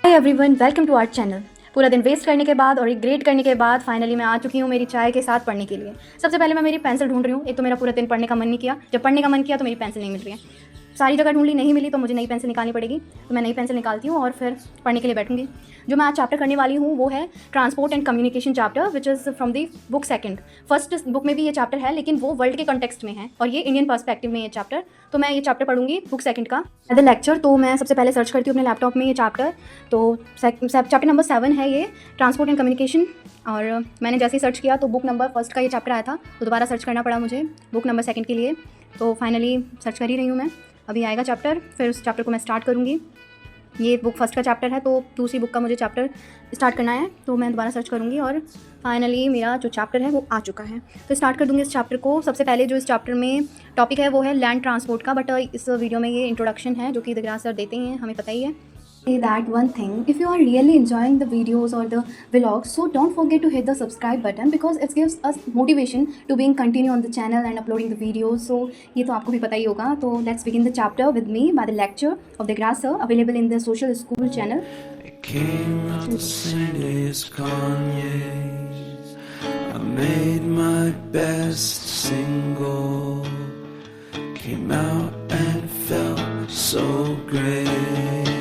Hi everyone, welcome to our channel. पूरा दिन waste करने के बाद और एक ग्रेड करने के बाद फाइनली मैं आ चुकी हूँ मेरी चाय के साथ पढ़ने के लिए। सबसे पहले मैं मेरी पेंसिल ढूंढ रही हूँ। एक तो मेरा पूरा दिन पढ़ने का मन नहीं किया, जब पढ़ने का मन किया तो मेरी पेंसिल नहीं मिल रही है। सारी जगह ढूंढ ली, नहीं मिली, तो मुझे नई पेंसिल निकालनी पड़ेगी। तो मैं नई पेंसिल निकालती हूँ और फिर पढ़ने के लिए बैठूंगी। जो मैं आज चैप्टर करने वाली हूँ वो है transport and communication chapter, which is from the book second. First book में भी ये चैप्टर है, लेकिन वो वर्ल्ड के कंटेक्स्ट में है और ये इंडियन पर्सपेक्टिव में ये चैप्टर। तो मैं ये चैप्टर पढ़ूंगी बुक सेकंड का एज अ लेक्चर। तो मैं सबसे पहले सर्च करती हूँ अपने लैपटॉप में ये चैप्टर। तो चैप्टर नंबर 7 है ये, ट्रांसपोर्ट एंड कम्युनिकेशन। और मैंने जैसे ही सर्च किया तो बुक नंबर फर्स्ट का ये चैप्टर आया था, तो दोबारा सर्च करना पड़ा मुझे बुक नंबर सेकंड के लिए। तो फाइनली सर्च कर ही रही हूँ मैं। अभी आएगा चैप्टर, फिर उस चैप्टर को मैं स्टार्ट करूँगी। ये बुक फर्स्ट का चैप्टर है, तो दूसरी बुक का मुझे चैप्टर स्टार्ट करना है, तो मैं दोबारा सर्च करूँगी और फाइनली मेरा जो चैप्टर है वो आ चुका है। तो स्टार्ट कर दूँगी इस चैप्टर को। सबसे पहले जो इस चैप्टर में टॉपिक है वो है लैंड ट्रांसपोर्ट का, बट इस वीडियो में ये इंट्रोडक्शन है जो कि दिगराज सर देते हैं, हमें पता ही है। That one thing, if you are really enjoying the videos or the vlogs, so don't forget to hit the subscribe button because it gives us motivation to being continue on the channel and uploading the videos. So ये तो आपको भी पता ही होगा। तो let's begin the chapter with me by the lecture of the Grass sir, available in the social school channel. It came out the same day as Kanye's. I made my best single. Came out and felt so great.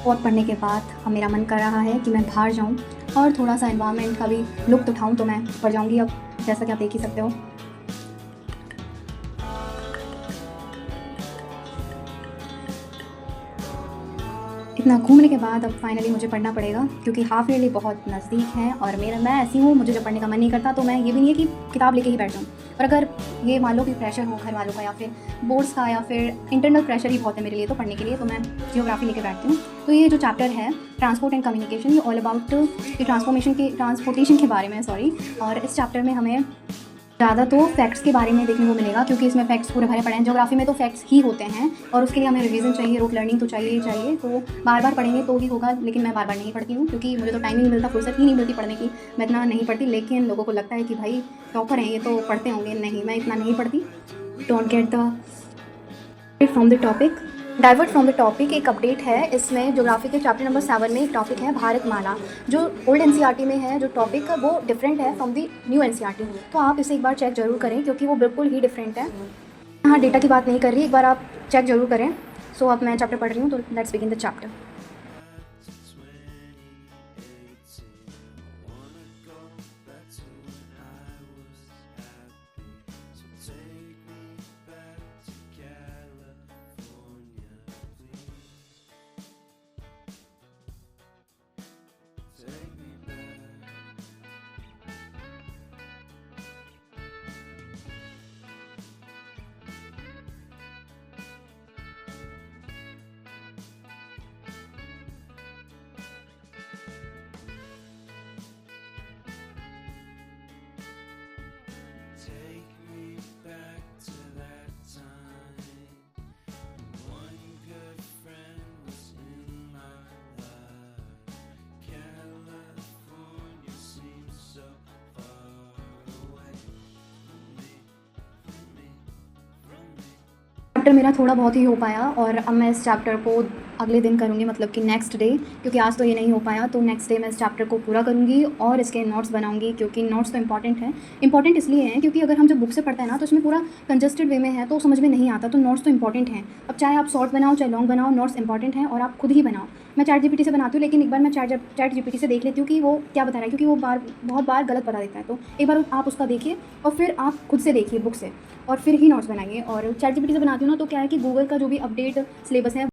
बहुत पढ़ने के बाद अब मेरा मन कर रहा है कि मैं बाहर जाऊं और थोड़ा सा एनवायरनमेंट का भी लुत्फ़ उठाऊं। तो मैं पढ़ जाऊंगी अब, जैसा कि आप देख ही सकते हो। इतना घूमने के बाद अब फाइनली मुझे पढ़ना पड़ेगा, क्योंकि हाफ ईयरली बहुत नज़दीक है। और मैं ऐसी हूँ, मुझे जब पढ़ने का मन नहीं करता तो मैं ये भी नहीं है कि किताब लेके ही बैठ जाऊँ। और अगर ये मान लो कि प्रेशर हो घर वालों का या फिर बोर्ड्स का या फिर इंटरनल प्रेशर ही बहुत है मेरे लिए तो पढ़ने के लिए, तो मैं जियोग्राफी लेके बैठती हूँ। तो ये जो चैप्टर है ट्रांसपोर्ट एंड कम्युनिकेशन, ये ऑल अबाउट ट्रांसपोर्टेशन के बारे में सॉरी। और इस चैप्टर में हमें ज़्यादा तो फैक्ट्स के बारे में देखने को मिलेगा, क्योंकि इसमें फैक्ट्स पूरे भरे पड़े हैं। ज्योग्राफी में तो फैक्ट्स ही होते हैं और उसके लिए हमें रिवीजन चाहिए, रूट लर्निंग तो चाहिए ही चाहिए। तो बार बार पढ़ेंगे तो ही होगा, लेकिन मैं बार बार नहीं पढ़ती हूँ क्योंकि मुझे तो टाइम ही नहीं मिलता, फुर्सत ही नहीं मिलती पढ़ने की। मैं इतना नहीं पढ़ती, लेकिन लोगों को लगता है कि भाई टॉपर हैं ये तो पढ़ते होंगे। नहीं, मैं इतना नहीं पढ़ती। Don't get the from the topic, divert from the topic. एक अपडेट है इसमें, ज्योग्राफी के चैप्टर नंबर 7 में एक टॉपिक है भारतमाला। जो ओल्ड एनसीईआरटी में है जो टॉपिक वो डिफरेंट है फ्रॉम द न्यू एनसीईआरटी। तो आप इसे एक बार चेक जरूर करें, क्योंकि वो बिल्कुल ही डिफरेंट है। यहाँ डेटा की बात नहीं कर रही, एक बार आप चेक जरूर करें। सो अब मैं चैप्टर पढ़ रही हूँ, तो let's begin the chapter. Take me back to that time. One good friend was in my life. California seems so far away from me. Chapter मेरा थोड़ा बहुत ही हो पाया और अब मैं इस चैप्टर को अगले दिन करूँगी, मतलब कि नेक्स्ट डे, क्योंकि आज तो ये नहीं हो पाया। तो नेक्स्ट डे मैं इस चैप्टर को पूरा करूँगी और इसके नोट्स बनाऊँगी, क्योंकि नोट्स तो इंपॉर्टेंट है। इंपॉर्टेंट इसलिए हैं क्योंकि अगर हम जब बुक से पढ़ते हैं ना तो इसमें पूरा कंजस्टेड वे में है तो समझ में नहीं आता। तो नोट्स तो इंपॉर्टेंट हैं। अब चाहे आप शॉर्ट बनाओ चाहे लॉन्ग बनाओ, नोट्स इंपॉर्टेंट हैं और आप खुद ही बनाओ। मैं चैट जीपीटी से बनाती हूँ, लेकिन एक बार मैं चैट जीपीटी से देख लेती हूँ कि वो क्या बता रहा है, क्योंकि वो बहुत बार गलत बता देता है। तो एक बार आप उसका देखिए और फिर आप खुद से देखिए बुक से, और फिर ही नोट्स बनाइए। और चैट जीपीटी से बनाती हूँ ना तो क्या है कि गूगल का जो भी अपडेट सिलेबस है